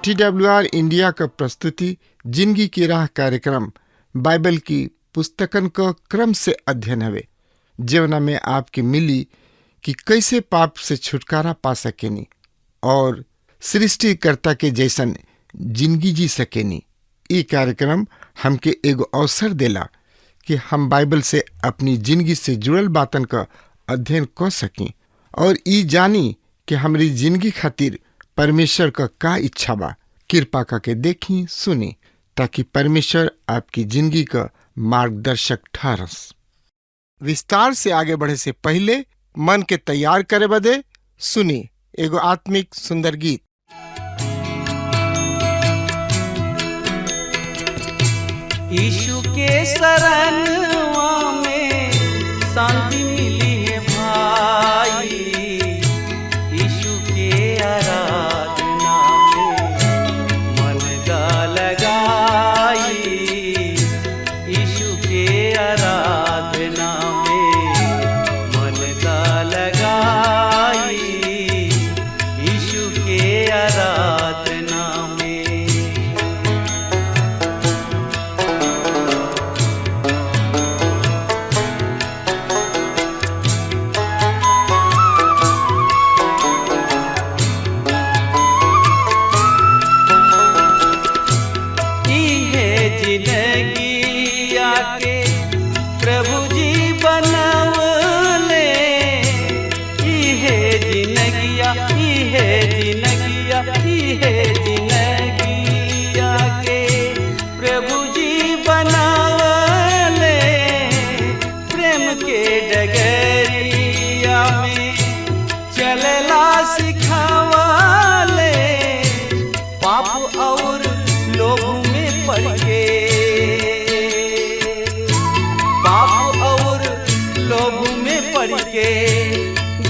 TWR India का प्रस्तुति जिंदगी की राह कार्यक्रम बाइबल की पुस्तकन का क्रम से अध्ययन हवे, जीवना में आपकी मिली कि कैसे पाप से छुटकारा पा सकेनी और सृष्टिकर्ता के जैसन जिंदगी जी सकेनी। ये कार्यक्रम हमके एगो अवसर देला कि हम बाइबल से अपनी जिंदगी से जुड़ल बातन का अध्ययन कर सकी और ई जानी कि हमारी जिंदगी खातिर परमेश्वर का इच्छा बा। कृपा करके देखी सुनी ताकि परमेश्वर आपकी जिंदगी का मार्गदर्शक ठहरस। विस्तार से आगे बढ़े से पहले मन के तैयार करे बदे सुनी एगो आत्मिक सुंदर गीत। यीशु के शरणवा में शांति मिली है भाई, यीशु के आराधना में मन का लगाई, यीशु के आराधना में मन का लगाई, यीशु के आराधना में।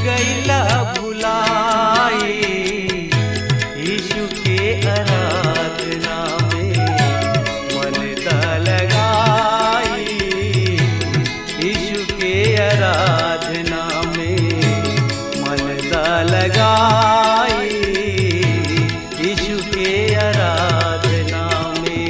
गैला भुलाई, यीशु के आराधना में मन दा लगाई, यीशु के आराधना में मन दा लगाई, यीशु के आराधना में।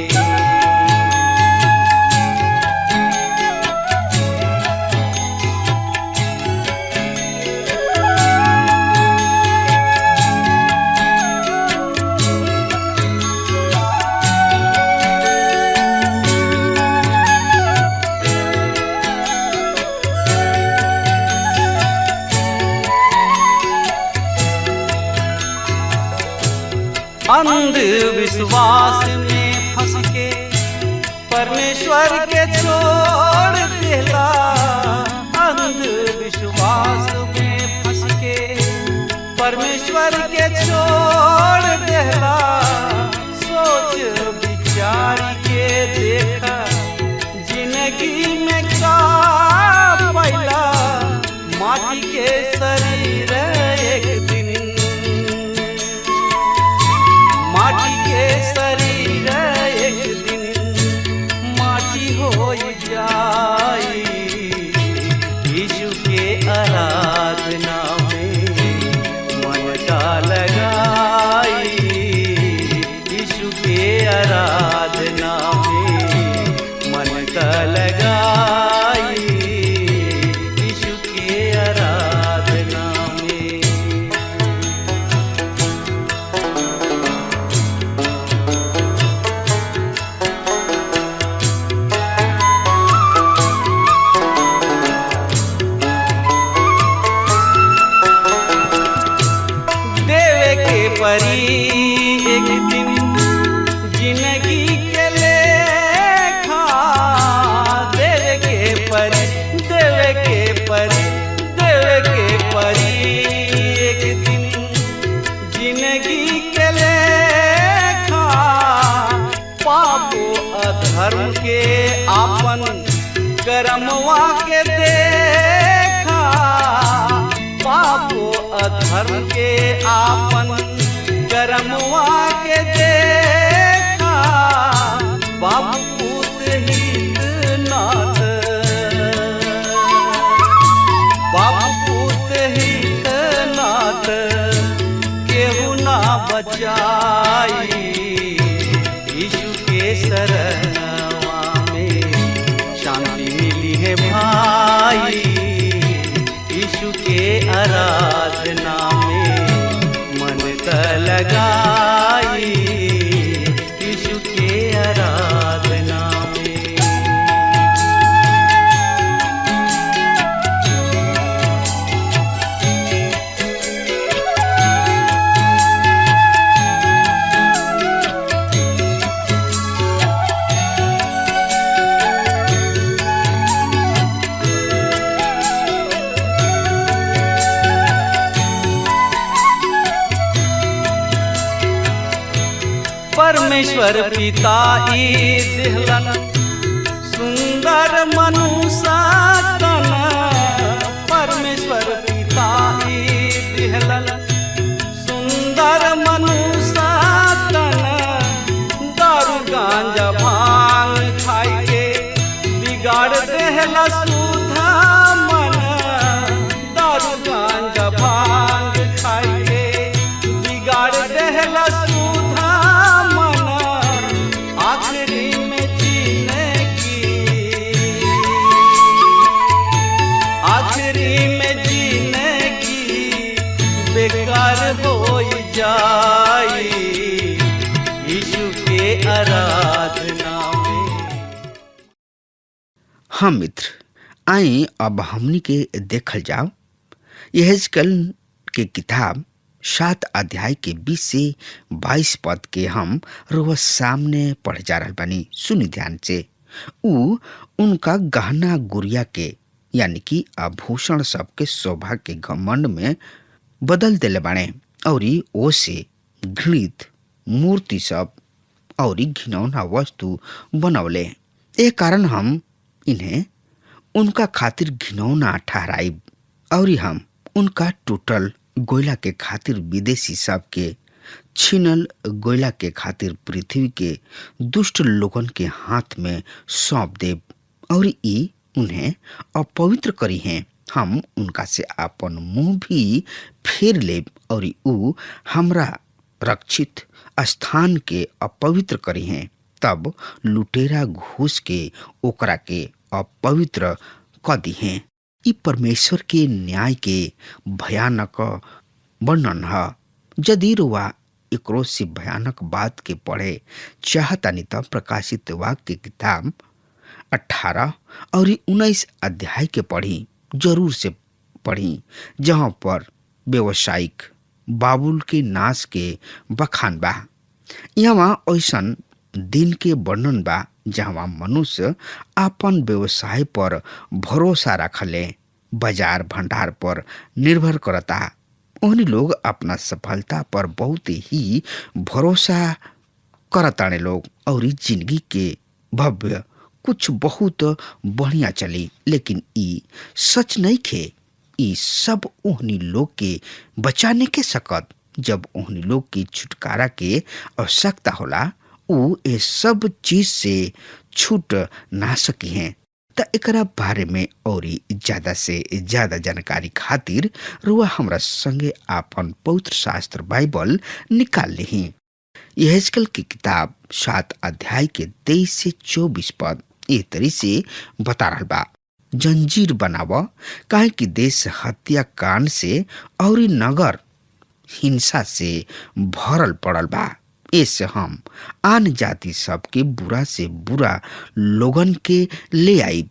अंधविश्वास में फंस के परमेश्वर के छोड़ देला, अंधविश्वास में फंस के परमेश्वर के छोड़ देला। सोच विचार के देखा जिंदगी में का पैला, माटी के शरीर एक दिन माटी के शरीर एक दिन माटी हो जाई, यीशु के आराधना में मन का लगाई, यीशु के आराधना में मन का लगाई, यीशु के आराधना में। परी एक दिन जिंदगी के लेखा देवे के परी, देवे के परी, देवे के परी एक दिन जिंदगी के लेखा। पाप अधर्म के आपन कर्मवा के देखा, पाप अधर्म के आपन कर्मवा के देखा। बाबू पूत हित नाथ, बाबू पूत हित नाथ, केहू ना बचाई, परमेश्वर पिता ई दिहलन सुंदर मनुष्य तन। परमेश्वर पिता ई दिहलन सुंदर मनुष्य तन। दारू गांजा भांग खाई के बिगाड़ देहला सुधा मन। दारू गांजा भांग खाई के बिगाड़ देहला सुधा मन। आखिरी में जीने की, आखिरी में जीने की बेकार हो जाई यीशु के आराधना में। हाँ मित्र, आए अब हमनी के देखल जाओ यहेजकेल के किताब 7 अध्याय के 20 से 22 पद के हम रोज सामने पढ़ जा रहा बनी। सुनी ध्यान से। उनका गहना गुड़िया के यानी कि आभूषण सबके शोभा के घमंड में बदल देले बाणे और ओ से घृणित मूर्ति सब और घिनौना वस्तु बनौले। ए कारण हम इन्हें उनका खातिर घिनौना ठहराइब और हम उनका टूटल गोयला के खातिर विदेशी सब के छीनल गोयला के खातिर पृथ्वी के दुष्ट लोगन के हाथ में सौंप देब और ई उन्हें अपवित्र करी हैं। हम उनका से अपन मुंह भी फेर लेब और ऊ हमरा रक्षित स्थान के अपवित्र करी हैं। तब लुटेरा घुस के ओकरा के अपवित्र क दी हैं। ई परमेश्वर के न्याय के भयानक वर्णन है। यदि रुआ एकरो से भयानक बात के पढ़े चाहतानी तब प्रकाशित वाक्य की किताब 18 और 19 अध्याय के पढ़ी, जरूर से पढ़ी, जहाँ पर व्यवसायिक बाबुल के नाश के बखान बा। यहाँ ऐसन दिन के वर्णन बा जहाँ मनुष्य अपन व्यवसाय पर भरोसा रखले, बाजार भंडार पर निर्भर करता। उन्हीं लोग अपना सफलता पर बहुत ही भरोसा करताने लोग और जिंदगी के भव्य कुछ बहुत बढ़िया चली। लेकिन ई सच नहीं खे। ई सब उन्हीं लोग के बचाने के सकत जब उन्हीं लोग की छुटकारा के आवश्यकता होला ऊ ये सब चीज से छूट ना सकी हैं। त एकरा बारे में और ज्यादा से ज्यादा जानकारी खातिर रुआ हमरा संगे आपन पवित्र शास्त्र बाइबल निकाल ली। यहेजकेल की किताब 7 अध्याय के 23 से 24 पद ए तरी से बता रहा बा। जंजीर बनाव, काहे कि देश हत्या कांड से और नगर हिंसा से भरल पड़ल बा। ऐसे हम आन जाति सबके बुरा से बुरा लोगन के ले आई,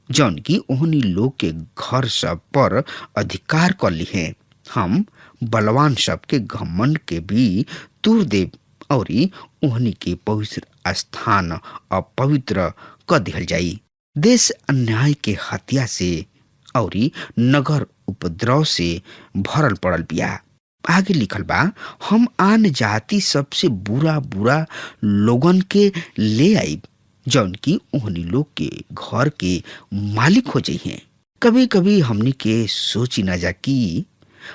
जौन की ओहनी लोग के घर सब पर अधिकार कर ली है। हम बलवान सबके घमंड के भी तूर देव और ओहनी के पवित्र स्थान अपवित्र कर दिहल जाई। देश अन्याय के हत्या से और नगर उपद्रव से भरल पड़ल बिया। आगे लिखल बा, हम आन जाति सबसे बुरा बुरा लोगन के ले आई, जौन की ओहनी लोग के घर के मालिक हो जाई हैं। कभी कभी हमनी के सोची ना जा कि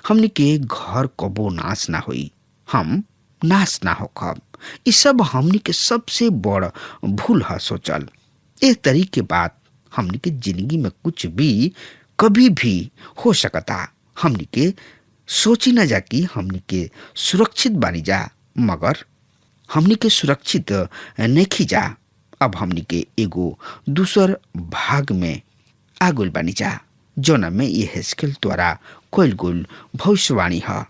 हमनी के घर कबो नाश ना होई, हम नाश ना हो कब। इस सब हमनी के सबसे बड़ भूल है सोचल। एक तरीके बात हमनी के जिंदगी में कुछ भी कभी भी हो सकता। हमनी के सोची ना जा कि हमनी के सुरक्षित बानी जा, मगर हमनी के सुरक्षित नहीं जा। अब हमनी के एगो दूसर भाग में आगुल बानी जा, जोना में यहेजकेल द्वारा कोयल गुल भविष्यवाणी है।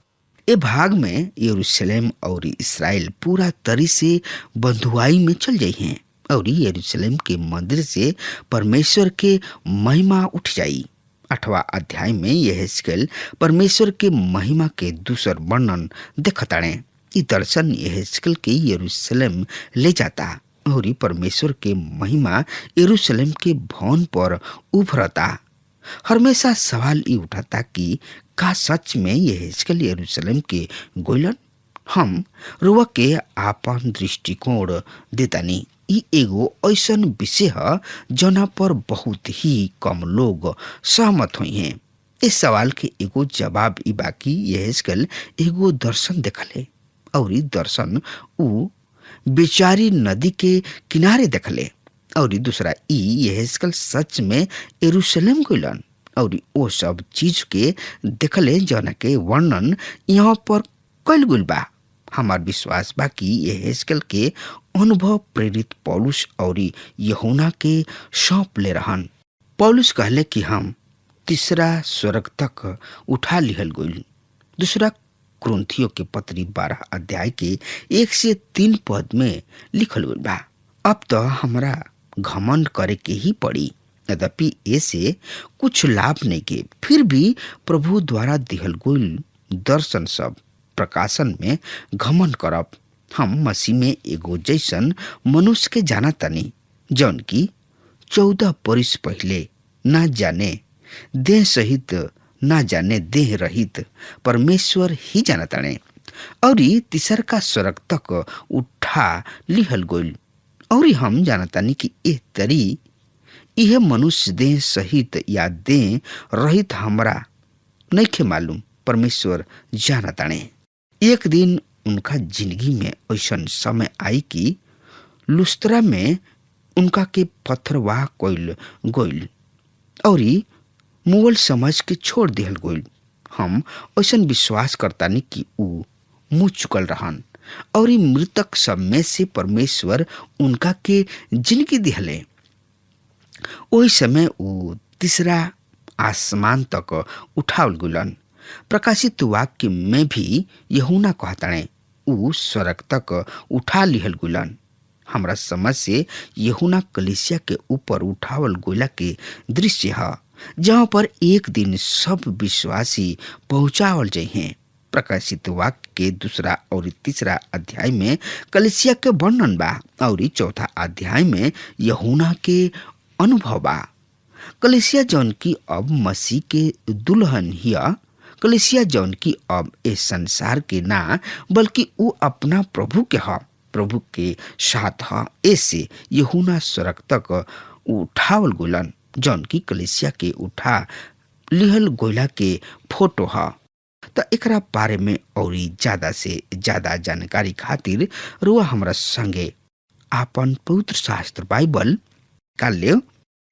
ए भाग में यरूशलेम और इस्राएल पूरा तरी से बंधुआई में चल जाई हैं और यरूशलेम के मंदिर से परमेश्वर के महिमा उठ जाई। 8वां अध्याय में यहेजकेल परमेश्वर के महिमा के दूसर वर्णन देखताड़े। ई दर्शन यहेजकेल के यरूशलेम ले जाता और परमेश्वर के महिमा यरूशलेम के भवन पर उभरता। हमेशा सवाल ये उठाता कि का सच में यहेजकेल यरूशलेम के गोलन हम रुआ के आपन दृष्टिकोण देतानी। ई एगो ऐसन विषय है जना पर बहुत ही कम लोग सहमत हुई हैं। इस सवाल के एगो जवाब ई बाकी यहेजकेल एगो दर्शन देखले और दर्शन ऊ बेचारी नदी के किनारे देखले और दूसरा ई यहेजकेल सच में यरूशलेम गइलन और वो सब चीज के देखले जना के वर्णन यहाँ पर कइल गइल बा। हमार विश्वास बा कि यहेजकेल के अनुभव प्रेरित पौलुस और यूहन्ना के सौंप ले रहन। पौलुस कहले कि हम तीसरा स्वर्ग तक उठा लिहल गइल। दूसरा कुरिन्थियों के पत्री 12 अध्याय के 1 से 3 पद में लिखल गइल बा। अब तो हमरा घमंड करे के ही पड़ी, यद्यपि ऐसे कुछ लाभ नहीं के, फिर भी प्रभु द्वारा दिहल गइल दर्शन सब प्रकाशन में घमंड करब। हम मसीह में एगो जैसन मनुष्य के जाना तनी जौन की 14 बरिस पहले ना जाने देह सहित ना जाने देह रहित परमेश्वर ही जाना तने और तीसर का स्वर्ग तक उठा लिहल गइल। और हम जानतानी कि एह तरी यह मनुष्य देह सहित या देह रहित हमरा नइखे मालूम, परमेश्वर जाना ताने। एक दिन उनका जिंदगी में ऐसन समय आई कि लुस्त्रा में उनका के पत्थरवाह कइल गइल और मुअल समझ के छोड़ दिहल गइल। हम ऐसन विश्वास करतानी कि ऊ मुँह चुकल रहन और मृतक सब में से परमेश्वर उनका के जिंदगी दिहले। ओही समय ऊ तीसरा आसमान तक उठावल गुलन। प्रकाशित वाक्य में भी यूहन्ना कहताणे ऊ स्वर्ग तक उठा लिहल गुलन। हमरा समझ से यूहन्ना कलीसिया के ऊपर उठावल गोला के दृश्य है जहाँ पर एक दिन सब विश्वासी पहुंचावल जाइए। प्रकाशित वाक्य के 2 और 3 अध्याय में कलीसिया के वर्णन बा और 4 अध्याय में यूहन्ना के अनुभव बा। कलीसिया जौन की अब मसीह के दुल्हन हिया, कलीसिया जौन की अब इस संसार के ना बल्कि वो अपना प्रभु के हा, प्रभु के साथ हा। ऐसे यूहन्ना स्वर्ग तक उठावल गोलन जौन की कलीसिया के उठा लिहल गोला के फोटो हा। तो एकरा बारे में और ज्यादा से ज्यादा जानकारी खातिर रुआ हमरा संगे आपन पवित्र शास्त्र बाइबल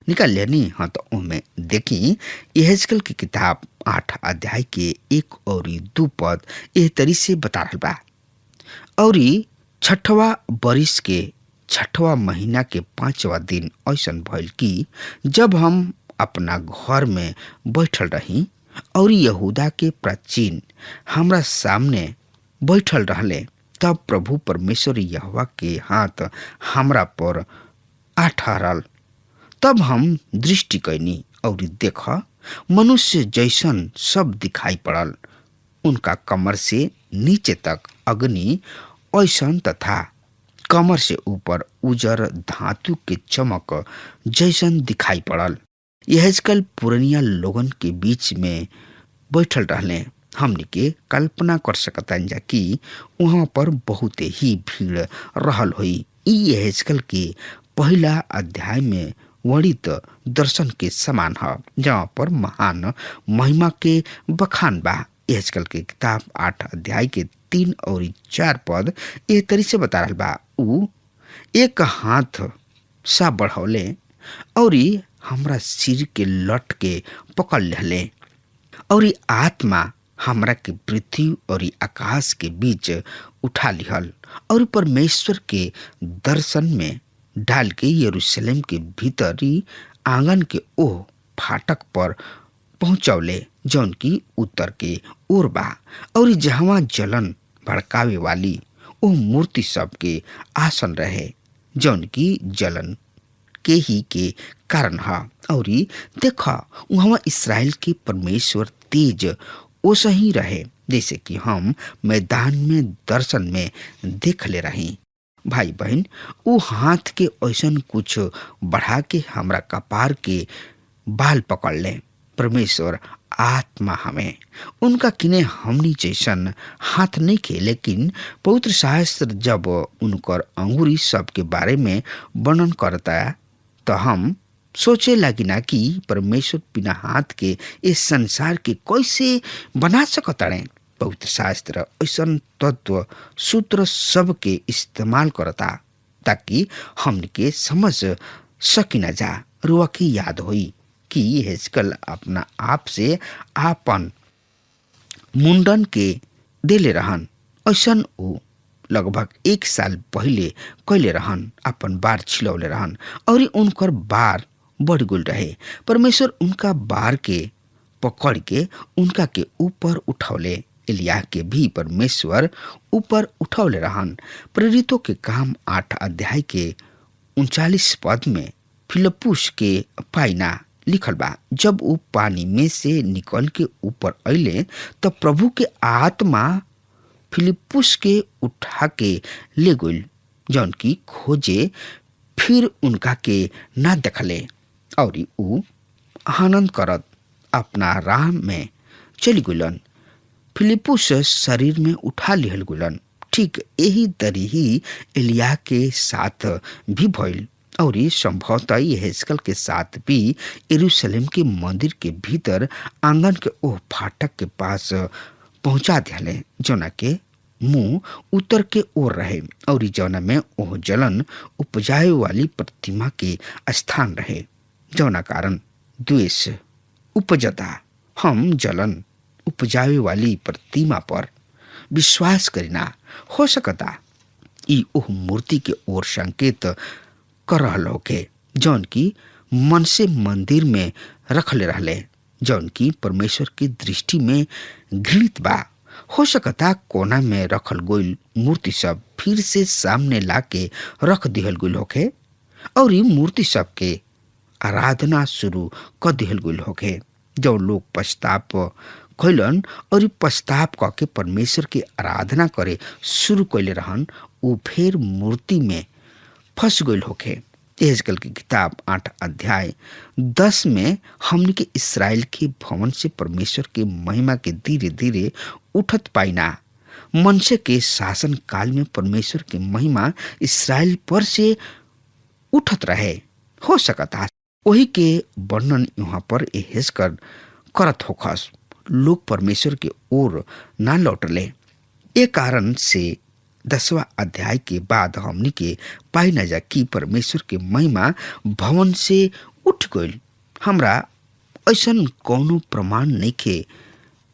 निकाल लेनी। हाँ तो उनमें देखी यहेजकेल की किताब 8 अध्याय के 1 और 2 पद एह तरी से बता रहल बा। और 6वां बरिस के 6वां महीना के 5वां दिन ऐसन भइल कि जब हम अपना घर में बैठल रही और यहूदा के प्राचीन हमरा सामने बैठल रहले, तब प्रभु परमेश्वर यहोवा के हाथ हमरा पर आ ठहरल। तब हम दृष्टि कैनी और देखा मनुष्य जैसन सब दिखाई पड़ल। उनका कमर से नीचे तक अग्नि ऐसन तथा कमर से ऊपर उजर धातु के चमक जैसन दिखाई पड़ल। यहेजकेल पुरनिया लोगन के बीच में बैठल रहले। हमने के कल्पना कर सकतानी जा कि वहाँ पर बहुत ही भीड़ रहल हुई। यहेजकेल के पहला अध्याय में वर्णित दर्शन के समान है जहाँ पर महान महिमा के बखान बा। यहेजकेल के किताब 8 अध्याय के 3 और 4 पद ए तरी से बता रहल बा। ऊ एक हाथ सा बढ़ौले और हमरा सिर के लट के पकड़ लेले और आत्मा हमरा के पृथ्वी और आकाश के बीच उठा लिहल और परमेश्वर के दर्शन में डाल के यरूशलेम के भीतरी आंगन के ओह फाटक पर पहुंचौले जौन की उत्तर के ओर बा और जहाँ जलन भड़कावे वाली ओ मूर्ति सब के आसन रहे जौन की जलन के ही के कारण है। और देखा वहाँ इसराइल के परमेश्वर तेज ओसा ही रहे जैसे कि हम मैदान में दर्शन में देख ले रही। भाई बहन, वो हाथ के ऐसन कुछ बढ़ा के हमरा कपार के बाल पकड़ ले। परमेश्वर आत्मा हमें उनका किने हमनी जैसन हाथ नहीं खे, लेकिन पवित्र शास्त्र जब उनकर अंगुरी सब के बारे में वर्णन करता तो हम सोचे लगिना कि परमेश्वर बिना हाथ के इस संसार के कैसे बना सकताड़े। पवित्र शास्त्र ऐसा तत्व सूत्र सब के इस्तेमाल करता ताकि हमन के समझ सकी न जा। रुआ की याद होई कि हेजकल अपना आप से आपन मुंडन के देले रहन। ऐसन ऊ लगभग 1 साल पहले कैले रहन, अपन बार छिलौले रहन और उनकर बार बढ़ गुल रहे। परमेश्वर उनका बार के पकड़ के उनका के ऊपर उठौले। एलिया के भी परमेश्वर ऊपर उठौले रहन। प्रेरितों के काम 8 अध्याय के 39 पद में फिलिप्पुस के पाइना लिखल बा, जब वो पानी में से निकल के ऊपर अइले तब प्रभु के आत्मा फिलिप्पुस के उठा के ले गइल, जौन की खोजे फिर उनका के ना देखले और ऊ आनंद करत अपना राह में चली गुलन। फिलिप्पुस शरीर में उठा लिहल गुलन। ठीक यही तरी ही एलिया के साथ भी भइल और संभवतः हेजकल के साथ भी यरूशलेम के मंदिर के भीतर आंगन के ओह फाटक के पास पहुंचा दिले, जौना के मुंह उत्तर के ओर रहे और जौना में ओह जलन उपजाए वाली प्रतिमा के स्थान रहे, जौना कारण द्वेष उपजता। हम जलन उपजावे वाली प्रतिमा पर विश्वास करिना। हो सकता ई ओह मूर्ति के ओर संकेत कर रहल होके जौन की मन से मंदिर में रखले रहले, जौन की परमेश्वर की दृष्टि में घृणित बा। हो सकता कोना में रखल गोइल मूर्ति सब फिर से सामने लाके रख दिहल गुल होके और ई मूर्ति सब के आराधना शुरू कर दिहल गुल होके। जो लोग पश्चाताप कैलन और पश्चाताप क के परमेश्वर की आराधना करे शुरू कैले रहन, ऊ फिर मूर्ति में फंस गइल होके। एहेजकेल की किताब 8 अध्याय 10 में हमने के इस्राएल के भवन से परमेश्वर के महिमा के धीरे धीरे उठत पाइना। मनसे के शासन काल में परमेश्वर की महिमा इस्राएल पर से उठत रहे। हो सकता वही के वर्णन यहाँ पर एहेजकेल करत होखस। लोग परमेश्वर के ओर ना लौटले। ए कारण से 10वां अध्याय के बाद हमनी के पाई न जा कि परमेश्वर के महिमा भवन से उठ गइल। हमरा ऐसन कौनो प्रमाण नहीं के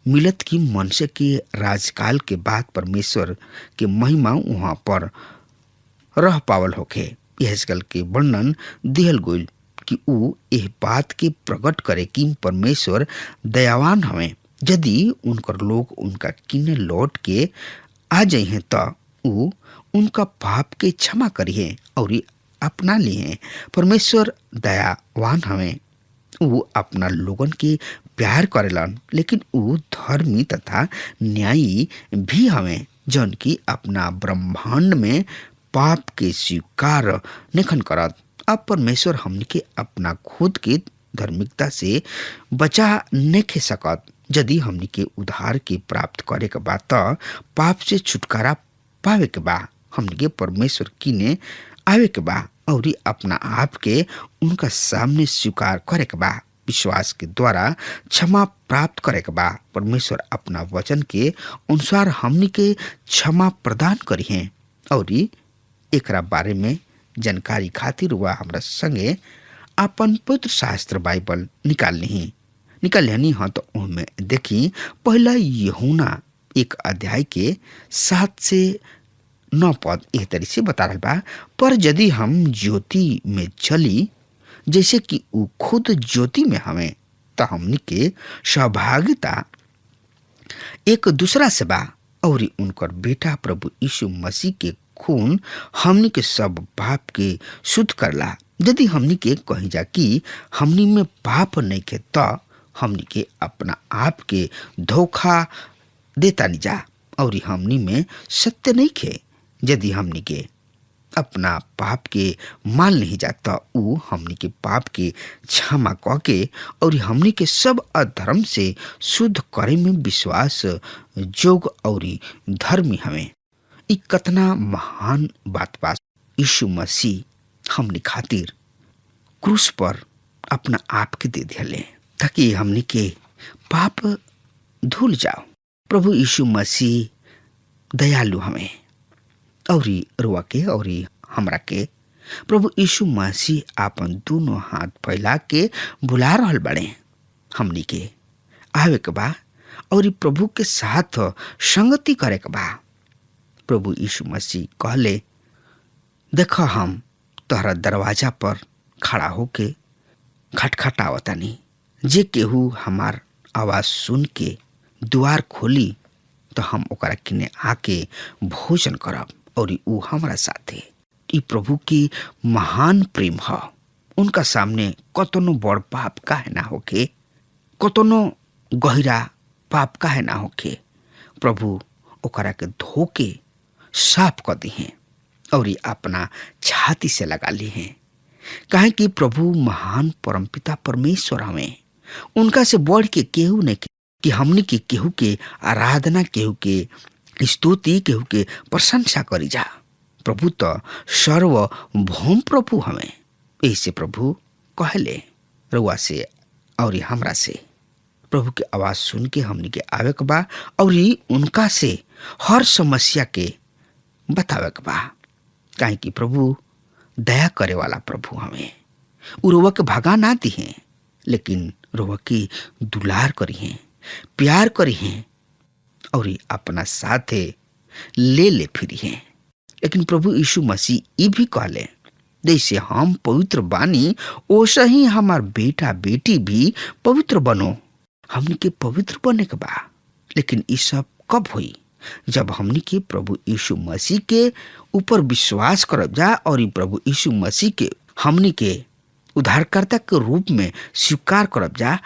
मिलत कि मनुष्य के राजकाल के बाद परमेश्वर के महिमा वहाँ पर रह पावल होके। एहेजकेल के वर्णन दिहल गइल कि ऊ एह बात के प्रकट करे कि परमेश्वर दयावान हवे। यदि उनकर लोग उनका किने लौट के आ जाइए तो ऊ उनका पाप के क्षमा करिए और अपना लिए। परमेश्वर दयावान हवे। ऊ अपना लोगन के प्यार करेलन, लेकिन ऊ धर्मी तथा न्यायी भी हवे, जौन की अपना ब्रह्मांड में पाप के स्वीकार निखन करत। अब परमेश्वर हमने के अपना खुद के धार्मिकता से बचा नहीं सकत। यदि हमने के उद्धार के प्राप्त करे के बाद तो पाप से छुटकारा पावे के बा, हमने के परमेश्वर किने आवे के बा और अपना आप के उनका सामने स्वीकार करे के बा। विश्वास के द्वारा क्षमा प्राप्त करे के बा। परमेश्वर अपना वचन के अनुसार हमने के क्षमा प्रदान करी है और एकरा बारे में जानकारी खातिर वह हमरा संगे अपन पवित्र शास्त्र बाइबल निकाल लेनी हाँ तो उनमें देखी पहला यूहन्ना 1 अध्याय के 7 से 9 पद इस तरह से बता रहा बा। पर यदि हम ज्योति में चली जैसे कि वो खुद ज्योति में हमें, तो हमनी के सहभागिता एक दूसरा से बा और उनकर बेटा प्रभु यीशु मसीह के खून हमनी के सब पाप के शुद्ध करला। यदि हमनी के कहीं जा कि हमनी में पाप नहीं के तो हमनी के अपना आप के धोखा देता नहीं जा और हमनी में सत्य नहीं खे। यदि हमनी के अपना पाप के मान नहीं जाता, ऊ हमनी के पाप के क्षमा क के और हमनी के सब अधर्म से शुद्ध करे में विश्वास जोग और धर्मी हमें। ई कतना महान बात बा। यीशु मसीह हमनी खातिर क्रूस पर अपना आप के दे दिले ताकि हमनी के पाप धुल जाओ। प्रभु यीशु मसीह दयालु हमें और रुआ के और हमरा के प्रभु यीशु मसीह आपन दोनों हाथ फैला के बुला रहल बड़े हमनी के आवे के बा और प्रभु के साथ संगति करे के बा। प्रभु यीशु मसीह कहले, देखो हम तोहरा दरवाजा पर खड़ा होके खटखटावतानी, जे केहू हमार आवाज सुन के द्वार खोली तो हम ओकरा किने आके भोजन करब और ऊ हमरा साथे। ई प्रभु की महान प्रेम ह। उनका सामने कतनो बड़ पाप काहे ना होके, कतनो गहिरा पाप काहे ना होके, प्रभु ओकरा के धोके साफ कर दिहे और अपना छाती से लगा ली हैं। काहे कि प्रभु महान परमपिता परमेश्वर हमें, उनका से बढ़ के केहू नहीं कि हमनी के केहू के आराधना, केहू के स्तुति, केहू के प्रशंसा करी जा। प्रभु तो सर्वभौम प्रभु हमें। ऐसे प्रभु कहले रुआ से और हमरा से प्रभु के आवाज सुन के हमनी के आवे के बा और उनका से हर समस्या के बतावे के बा। काहे कि प्रभु दया करे वाला प्रभु हमें। उ रुआ के भगा ना दी हैं, लेकिन रुआ की दुलार करी हैं, प्यार करी हैं और अपना साथे ले फिरी हैं। लेकिन प्रभु यीशु मसीह ये भी कहले, जैसे हम पवित्र बानी ओसे ही हमार बेटा बेटी भी पवित्र बनो। हमनी के पवित्र बने के बा। लेकिन ये सब कब हुई? जब हमनी के प्रभु यीशु मसीह के ऊपर विश्वास करब जा और प्रभु यीशु मसीह के हमनी के उद्धारकर्ता के रूप में स्वीकार करब जा,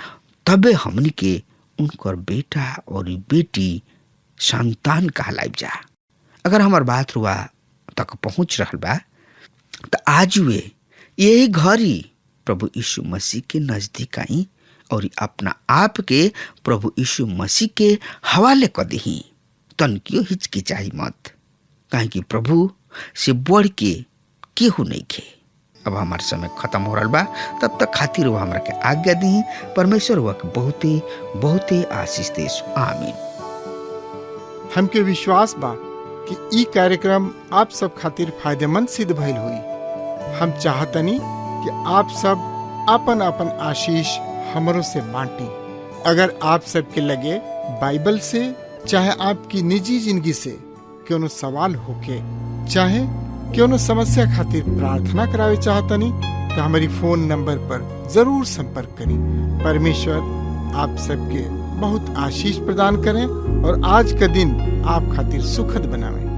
तबे हमनी के उनकर बेटा और बेटी संतान कहलाइब जा। अगर हमार बात रुआ तक पहुंच रहल बा तो आज वे यही घड़ी प्रभु यीशु मसीह के नजदीक आई और अपना आप के प्रभु यीशु मसीह के हवाले कर दही। तनकियो हिचकिचाई मत, काहे कि प्रभु से बढ़ के केहू नहीं खे। अब हमार समय खत्म हो रहा बा, तब तक खातिर वो हमरा के आज्ञा दी। परमेश्वर वह के बहुते बहुते आशीष देस। आमीन। हमके विश्वास बा कि ई कार्यक्रम आप सब खातिर फायदेमंद सिद्ध भइल हुई। हम चाहतनी कि आप सब अपन अपन आशीष हमरों से बांटी। अगर आप सब के लगे बाइबल से चाहे आपकी निजी जिंदगी से क्यों सवाल होके, चाहे क्यों समस्या खातिर प्रार्थना करावे चाहतनी, तो हमारी फोन नंबर पर जरूर संपर्क करें। परमेश्वर आप सबके बहुत आशीष प्रदान करें और आज का दिन आप खातिर सुखद बनावे।